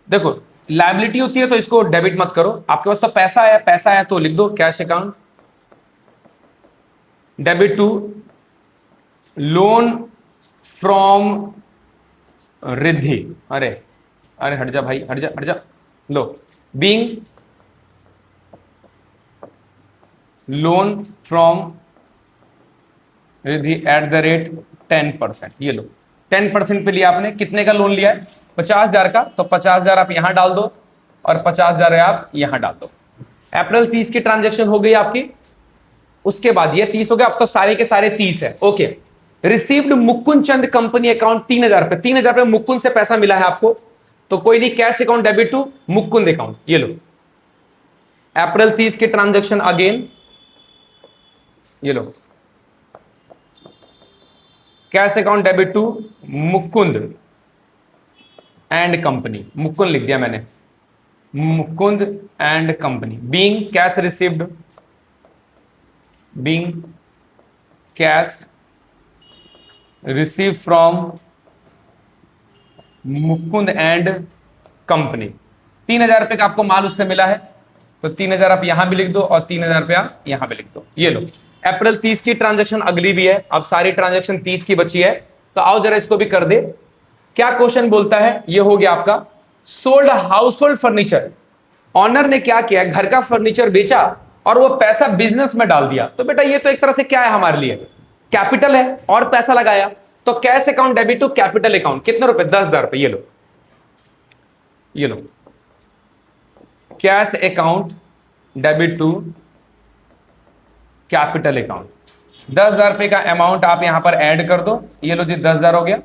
देखो लायबिलिटी होती है तो इसको डेबिट मत करो, आपके पास तो पैसा है तो लिख दो cash account debit to loan from Riddhi. अरे अरे हट जा भाई, हट जा। लो, being loan from Riddhi at the rate 10%। ये लो 10% पे लिया आपने। कितने का लोन लिया है? 50,000 का। तो 50,000 आप यहां डाल दो और 50,000 आप यहां डाल दो। अप्रैल 30 की ट्रांजेक्शन हो गई आपकी। उसके बाद ये 30 हो गया, अब तो सारे के सारे 30 है। ओके, रिसीव्ड मुकुंद चंद कंपनी अकाउंट 3,000 रुपए। 3,000 रुपए मुकुंद से पैसा मिला है आपको, तो कोई नहीं, cash account debit to Mukund account. ये लो अप्रैल 30 के ट्रांजेक्शन अगेन, ये लो cash account debit to Mukund and company. Mukund लिख दिया मैंने, Mukund and company. Being cash received, being cash receive from Mukund and company. 3,000 रुपए का आपको माल उससे मिला है, तो 3,000 आप यहां भी लिख दो और 3,000 रुपया यहां पे लिख दो। ये लो अप्रैल 30 की ट्रांजैक्शन अगली भी है। अब सारी ट्रांजैक्शन 30 की बची है, तो आओ जरा इसको भी कर दे। क्या क्वेश्चन बोलता है? ये हो गया आपका sold household furniture. Owner ने क्या किया? घर का फर्नीचर बेचा और वो पैसा बिजनेस में डाल दिया। तो बेटा ये तो एक तरह से क्या है हमारे लिए? कैपिटल है, और पैसा लगाया। तो cash account debit to capital account. कितने रुपए? 10,000 रुपए। ये लो cash account debit to capital account. 10,000 रुपए का अमाउंट आप यहां पर ऐड कर दो। ये लो जी 10,000 हो गया।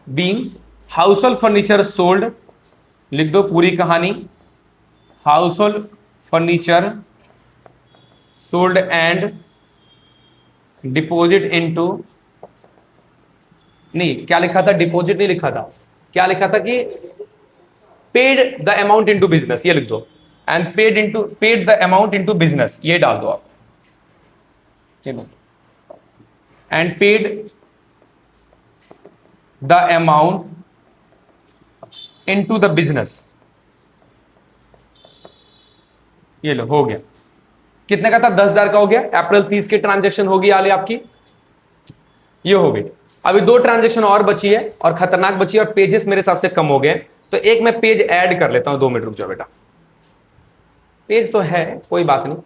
Being house hold furniture sold, लिख दो पूरी कहानी। House hold furniture sold and deposit into, नहीं क्या लिखा था? डिपॉजिट नहीं लिखा था, क्या लिखा था कि paid the amount into business. ये लिख दो and paid the amount into business, ये डाल दो आप। And paid the amount into the business. ये लो हो गया। कितने का था? 10,000 का हो गया। अप्रैल 30 की ट्रांजैक्शन होगी आले आपकी, ये हो गई। अभी 2 ट्रांजैक्शन और बची है, और खतरनाक बची है, और पेजेस मेरे हिसाब से कम हो गए। तो एक मैं पेज ऐड कर लेता हूं। 2 मिनट रुक जाओ बेटा। पेज तो है, कोई बात नहीं,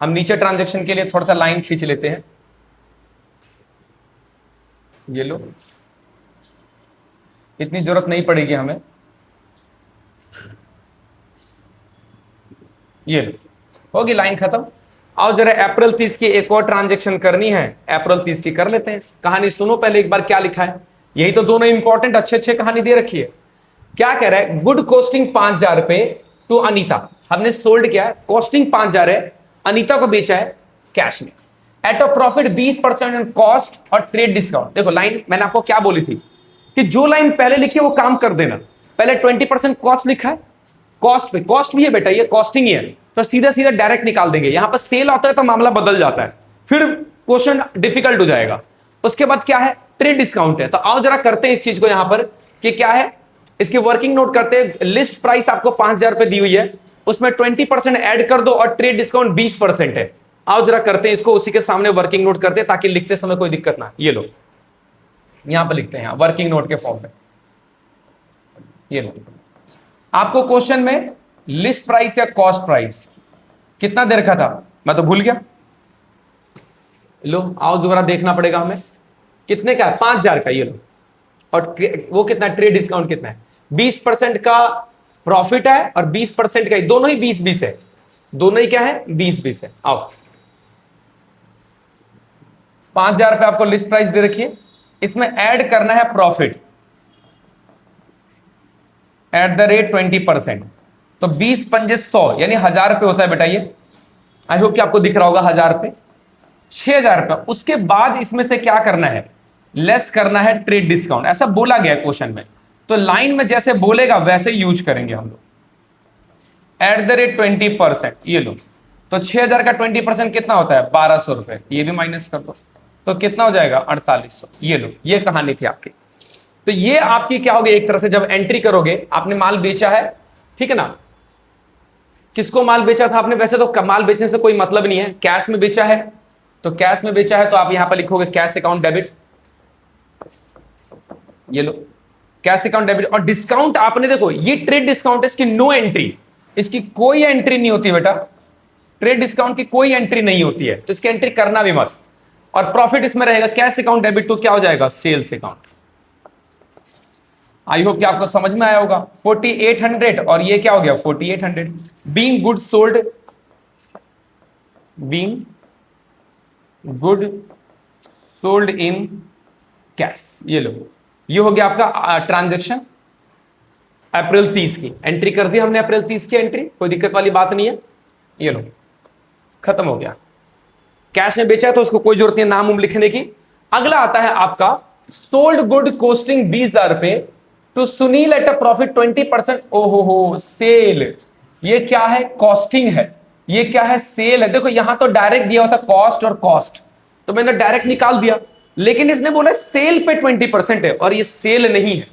हम नीचे ट्रांजैक्शन के लिए थोड़ा सा लाइन खींच लेते हैं। ये लो, इतनी जरूरत नहीं पड़ेगी हमें। ये लो होगी लाइन खत्म। आओ जरा अप्रैल 30 की एक और ट्रांजैक्शन करनी है। अप्रैल 30 की कर लेते हैं। कहानी सुनो पहले एक बार, क्या लिखा है। यही तो दोनों इंपॉर्टेंट अच्छे कहानी दे रखी है। क्या कह रहा है? गुड कॉस्टिंग 5,000 रुपए टू अनीता। हमने सोल्ड किया है, कॉस्टिंग 5,000 है, अनीता को बेचा है कैश में eight a profit 20% on cost और ट्रेड डिस्काउंट। देखो लाइन मैंने आपको क्या बोली थी कि जो लाइन पहले लिखी है वो काम कर देना। पहले 20% कॉस्ट लिखा है, कॉस्ट पे, कॉस्ट भी है बेटा, ये कॉस्टिंग ही है, तो सीधा सीधा डायरेक्ट निकाल देंगे। यहां पर सेल आता है तो मामला बदल जाता है, फिर क्वेश्चन डिफिकल्ट हो जाएगा। उसके बाद क्या है? ट्रेड डिस्काउंट है। तो आओ जरा करते हैं इस चीज को यहां पर कि क्या है, इसकी वर्किंग नोट करते हैं। लिस्ट प्राइस आपको 5,000 रुपए दी हुई है, उसमें 20% ऐड कर दो और ट्रेड डिस्काउंट 20% है। आओ जरा करते हैं इसको, उसी के सामने वर्किंग नोट करते हैं ताकि लिखते समय कोई दिक्कत ना। ये लो यहां पर लिखते हैं वर्किंग नोट के फॉर्म में। ये लो आपको क्वेश्चन में लिस्ट प्राइस या कॉस्ट प्राइस कितना दे रखा था, मैं तो भूल गया। लो आओ दोबारा देखना पड़ेगा हमें, कितने का है? 5,000 का। ये लो, और वो कितना? ट्रेड डिस्काउंट कितना है? 20% का प्रॉफिट है और 20% का, दोनों ही 20-20 है, दोनों ही क्या है? 20-20 है। आओ 5,000 रुपए आपको लिस्ट प्राइस दे रखिए, इसमें ऐड करना है प्रॉफिट एट द रेट 20%। तो 20×5 यानी 1,000 रुपए होता है बेटा ये। आई होप कि आपको दिख रहा होगा 1,000 रुपए, 6,000 रुपए। उसके बाद इसमें से क्या करना है? लेस करना है ट्रेड डिस्काउंट, ऐसा बोला गया क्वेश्चन में। तो लाइन में जैसे बोलेगा वैसे यूज करेंगे हम लोग। एट द रेट 20%, ये लो। तो 6000 का 20% कितना होता है? 1200 रुपए। ये भी माइनस कर दो तो कितना हो जाएगा? 4800। ये लो, ये कहानी थी आपकी। तो ये आपकी क्या होगी, एक तरह से जब एंट्री करोगे, आपने माल बेचा है, ठीक है ना। किसको माल बेचा था आपने? वैसे तो माल बेचने से कोई मतलब नहीं है, कैश में बेचा है। तो कैश में बेचा है तो आप यहां पर लिखोगे कैश अकाउंट डेबिट। ये लो, कैश अकाउंट डेबिट। और डिस्काउंट आपने देखो, ये ट्रेड डिस्काउंट है, इसकी नो एंट्री, इसकी कोई एंट्री नहीं होती बेटा। ट्रेड डिस्काउंट की कोई एंट्री नहीं होती है, तो इसकी एंट्री करना भी मत। और प्रॉफिट इसमें रहेगा कैश अकाउंट डेबिट टू क्या हो जाएगा? Sales account. आई होप कि आपको समझ में आया होगा। 4800 और ये क्या हो गया? 4800। Being good sold, being good sold in cash. ये लो, ये हो गया आपका ट्रांजैक्शन अप्रैल 30 की। एंट्री कर दी हमने अप्रैल 30 की एंट्री, कोई दिक्कत वाली बात नहीं है। ये लो, खत्म हो गया। कैश में बेचा है तो उसको कोई जरूरत नहीं नाम लिखने की। अगला आता है आपका सोल्ड गुड कॉस्टिंग 20,000 रुपए to Sunil at a profit 20%। ओहो हो, सेल। ये क्या है? कॉस्टिंग है। ये क्या है? सेल है। देखो यहां तो डायरेक्ट दिया होता कॉस्ट और कॉस्ट, तो मैंने डायरेक्ट निकाल दिया, लेकिन इसने बोला सेल पे 20% है, और ये सेल नहीं है,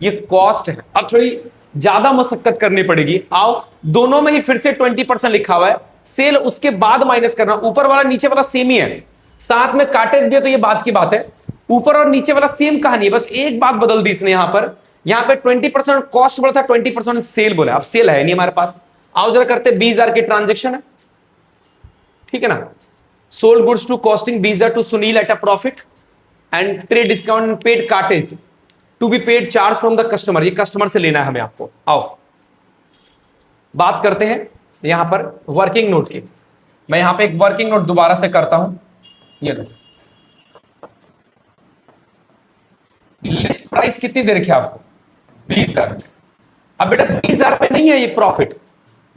ये कॉस्ट है। अब थोड़ी ज्यादा मशक्कत करनी पड़ेगी। आओ, दोनों में ही फिर से 20% लिखा हुआ है, सेल उसके बाद माइनस करना। ऊपर वाला नीचे वाला सेम ही है, साथ में काटेज भी है, तो ये बात की बात है। ऊपर और नीचे वाला सेम कहानी है, बस एक बात बदल दी इसने। यहां पे 20% कॉस्ट बोला था, 20% सेल बोला। अब सेल है नहीं हमारे पास। आओ जरा करते 20,000 की ट्रांजेक्शन है, ठीक है ना। Sold goods to costing 20,000 to Sunil at a profit and trade discount paid cartage to be paid charge from the customer. ये कस्टमर से लेना है हमें आपको। आओ बात करते हैं यहां पर वर्किंग नोट की। मैं यहां पे एक वर्किंग नोट दोबारा से करता हूं। ये लो, लिस्ट प्राइस कितनी दे रखी है आपको? 20,000। अब बेटा 20,000 पे नहीं है ये प्रॉफिट,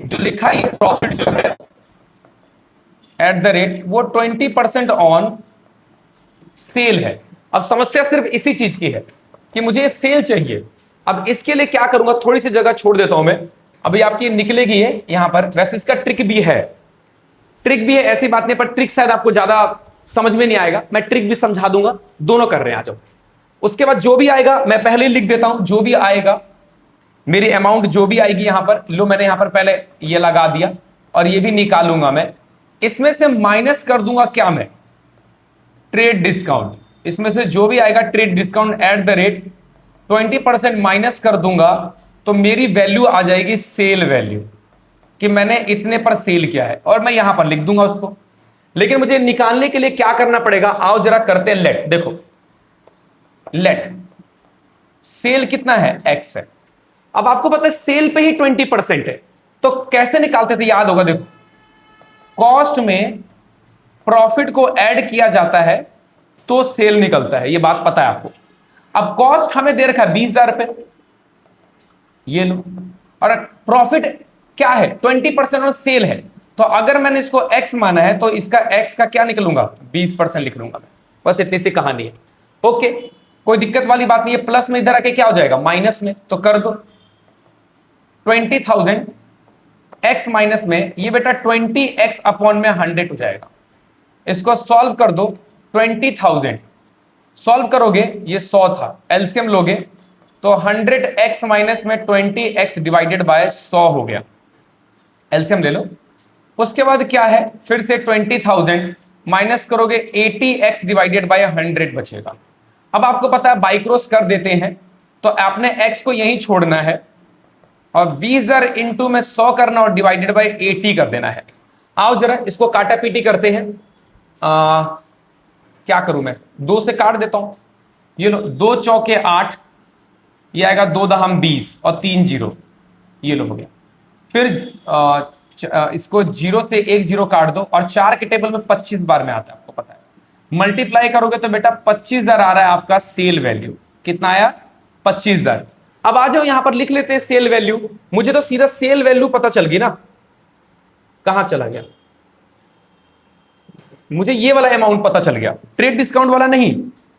जो लिखा है ये प्रॉफिट जो है एट द रेट, वो 20% ऑन सेल है। अब समस्या सिर्फ इसी चीज की है कि मुझे सेल चाहिए। अब इसके लिए क्या करूंगा, थोड़ी सी जगह छोड़ देता हूं मैं। अभी आपकी निकलेगी है यहां पर। वैसे इसका ट्रिक भी है, ट्रिक भी है, ऐसी बात नहीं, पर ट्रिक शायद आपको ज्यादा समझ में नहीं आएगा। मैं ट्रिक भी समझा दूंगा, दोनों कर रहे हैं। आ जाओ। उसके बाद जो भी आएगा मैं पहले ही लिख देता हूं, जो भी आएगा मेरी अमाउंट जो भी आएगी यहां पर, लो मैंने यहां पर पहले ये लगा दिया, और ये भी निकालूंगा मैं। इसमें से माइनस कर दूंगा क्या मैं? Trade discount. इसमें से जो भी आएगा trade discount at the rate 20% minus कर दूंगा, तो मेरी वैल्यू आ जाएगी सेल वैल्यू, कि मैंने इतने पर सेल किया है, और मैं यहां पर लिख दूंगा उसको। लेकिन मुझे निकालने के लिए क्या करना पड़ेगा? आओ जरा करते हैं लेट। देखो लेट सेल कितना है? एक्स है। अब आपको पता है सेल पे ही 20% है, तो कैसे निकालते थे? याद होगा, देखो कॉस्ट में प्रॉफिट को ऐड किया जाता है तो सेल निकलता है, ये बात पता है आपको। अब कॉस्ट हमें दे रखा है 20,000 रुपए, ये लो, और प्रॉफिट क्या है? 20% और सेल है। तो अगर मैंने इसको x माना है तो इसका x का क्या निकलूंगा? 20% लिख लूंगा मैं। बस इतनी सी कहानी है। ओके, कोई दिक्कत वाली बात नहीं है। प्लस में इधर आके क्या हो जाएगा? माइनस में। तो कर दो 20,000 x माइनस में, ये बेटा 20x अपॉन में 100 हो जाएगा। इसको सॉल्व कर दो। 20,000 सॉल्व करोगे, ये 100 था, एलसीएम लोगे तो 100x माइनस में 20x डिवाइडेड बाय 100 हो गया। एलसीएम ले लो। उसके बाद क्या है? फिर से 20,000 माइनस करोगे, 80x डिवाइडेड बाय 100 बचेगा। अब आपको पता है बाई क्रॉस कर देते हैं, तो आपने x को यहीं छोड़ना है, और 20,000 इंटू में 100 करना, और डिवाइडेड बाय 80 कर देना है। आओ जरा इसको काटा पीटी करते हैं। क्या करूं मैं? 2 से काट देता हूं। ये लो, 2 चौके 8, ये आएगा 2 दहम 20 और 3 जीरो, ये लो हो गया। फिर इसको 0 से 1 जीरो काट दो, और 4 के टेबल में 25 बार में आता है, आपको पता है। मल्टीप्लाई करोगे तो बेटा 25,000 आ रहा है आपका सेल वैल्यू। कितना आया? 25,000। अब आ जाओ यहां पर लिख लेते हैं सेल वैल्यू। मुझे तो सीधा सेल वैल्यू पता चल गई ना। कहां चला गया? मुझे ये वाला अमाउंट पता चल गया, ट्रेड डिस्काउंट वाला नहीं।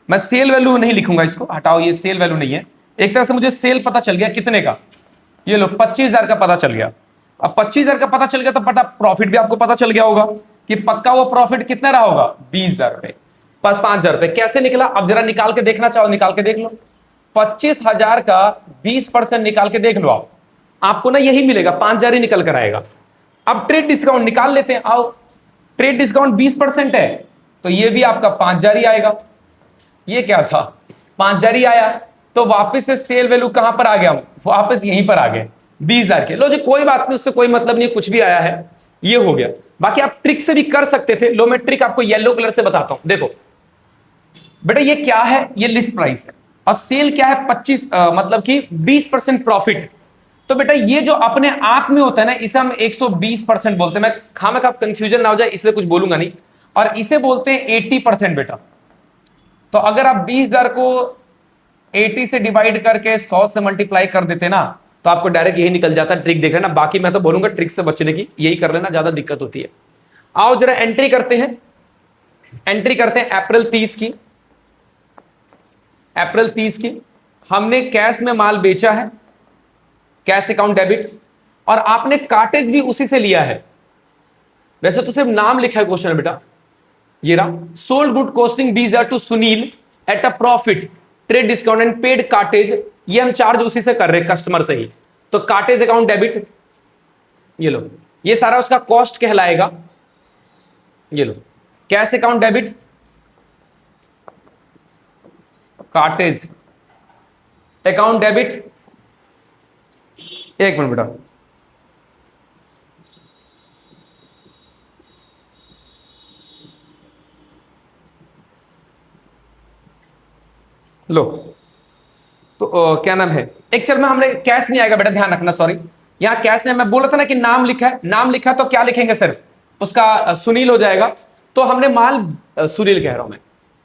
मैं सेल वैल्यू नहीं लिखूंगा इसको, हटाओ, ये सेल वैल्यू नहीं है। एक तरह से मुझे सेल पता चल गया कितने का, ये लो 25,000 का पता चल गया। अब 25,000 का पता चल गया तो पता प्रॉफिट भी आपको पता चल गया होगा कि पक्का वो प्रॉफिट कितना रहा होगा, 20,000 रुपए पर 5,000 रुपए। कैसे निकला, अब जरा निकाल के देखना चाहो, निकाल के देख लो। 25,000 का 20% निकाल के देख लो आप, आपको ना यही मिलेगा, 5,000 ही निकल कर आएगा। अब ट्रेड डिस्काउंट निकाल लेते हैं, आओ। ट्रेड डिस्काउंट 20% है तो ये भी आपका 5,000 ही आएगा। ये क्या था, 5,000 ही आया, तो वापस से सेल वैल्यू कहां पर आ गया, वापस यहीं पर आ गए 20,000 के। लो जी कोई बात नहीं, उससे कोई मतलब नहीं, कुछ भी आया है, ये हो गया। बाकी आप ट्रिक से भी कर सकते थे। लो मैं ट्रिक आपको येलो कलर से बताता हूं। देखो बेटा ये क्या है, ये लिस्ट प्राइस है और सेल क्या है, 25 मतलब कि 20% प्रॉफिट। तो बेटा ये जो अपने आप में होता है ना, इसे हम 120% बोलते हैं। मैं खामा खा कंफ्यूजन ना हो जाए इसलिए कुछ बोलूंगा नहीं। और इसे बोलते हैं 80% बेटा। तो अगर आप 20,000 को 80 से डिवाइड करके 100 से मल्टीप्लाई कर देते ना, तो आपको डायरेक्ट यही निकल जाता। ट्रिक देख लेना, बाकी मैं तो बोलूंगा ट्रिक से बचने की, यही कर लेना, ज्यादा दिक्कत होती है। आओ जरा एंट्री करते हैं, एंट्री करते हैं अप्रैल 30 की। अप्रैल 30 की हमने कैश में माल बेचा है, कैश अकाउंट डेबिट, और आपने कार्टेज भी उसी से लिया है। वैसे तो सिर्फ नाम लिखा है क्वेश्चन में बेटा, ये रहा, sold good costing 20,000 to Sunil at a profit, trade discount and paid cartage. ये हम चार्ज उसी से कर रहे हैं, कस्टमर से ही। तो कार्टेज अकाउंट डेबिट, ये लो, ये सारा उसका कॉस्ट कहलाएगा। ये लो cash account debit, cartage account debit. एक मिनट बेटा, लो तो क्या नाम है, एक चल में हमने कैश नहीं आएगा बेटा, ध्यान रखना, सॉरी यहां कैश नहीं, मैं बोल रहा था ना कि नाम लिखा है, नाम लिखा तो क्या लिखेंगे, सिर्फ उसका सुनील हो जाएगा। तो हमने माल सुनील कह रहा हूं मैं,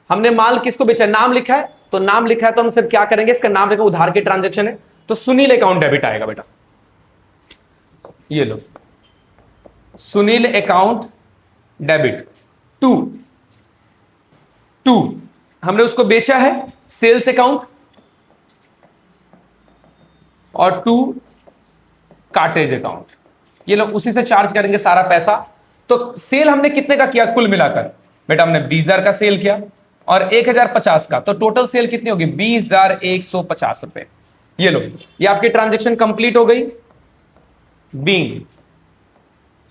हमने माल किसको बेचा, नाम लिखा है, तो नाम लिखा है तो हम सिर्फ क्या करेंगे, इसका नाम लिखा, उधार की ट्रांजेक्शन है तो सुनील अकाउंट डेबिट आएगा बेटा। ये लो सुनील अकाउंट डेबिट टू हमने उसको बेचा है, सेल्स अकाउंट, और टू कार्टेज अकाउंट। ये लोग उसी से चार्ज करेंगे सारा पैसा। तो सेल हमने कितने का किया कुल मिलाकर, बेटा हमने 20,000 का सेल किया और 1,050 का, तो टोटल सेल कितनी होगी, 20,150 रुपए। ये लो, ये आपकी ट्रांजेक्शन कंप्लीट हो गई। Being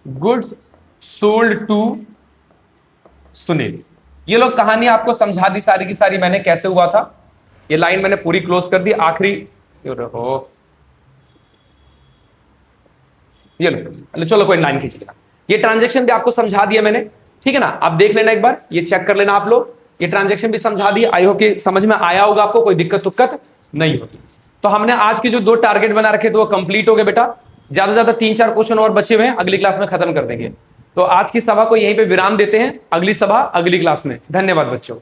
goods sold to Sunil. ये लोग कहानी आपको समझा दी सारी की सारी मैंने, कैसे हुआ था। ये लाइन मैंने पूरी क्लोज कर दी, आखिरी हो, ये लो चलो कोई लाइन खींच लेना। ये ट्रांजेक्शन भी आपको समझा दिया मैंने, ठीक है ना, आप देख लेना एक बार, ये चेक कर लेना आप लोग। ये ट्रांजेक्शन भी समझा दिया, आई होप कि समझ में आया होगा आपको, कोई दिक्कत तुक्कत नहीं होगी। तो हमने आज के जो 2 टारगेट बना रखे थे वो कंप्लीट हो गए बेटा। ज्यादा से ज्यादा 3-4 क्वेश्चन और बचे हुए हैं, अगली क्लास में खत्म कर देंगे। तो आज की सभा को यहीं पे विराम देते हैं, अगली सभा अगली क्लास में। धन्यवाद बच्चों।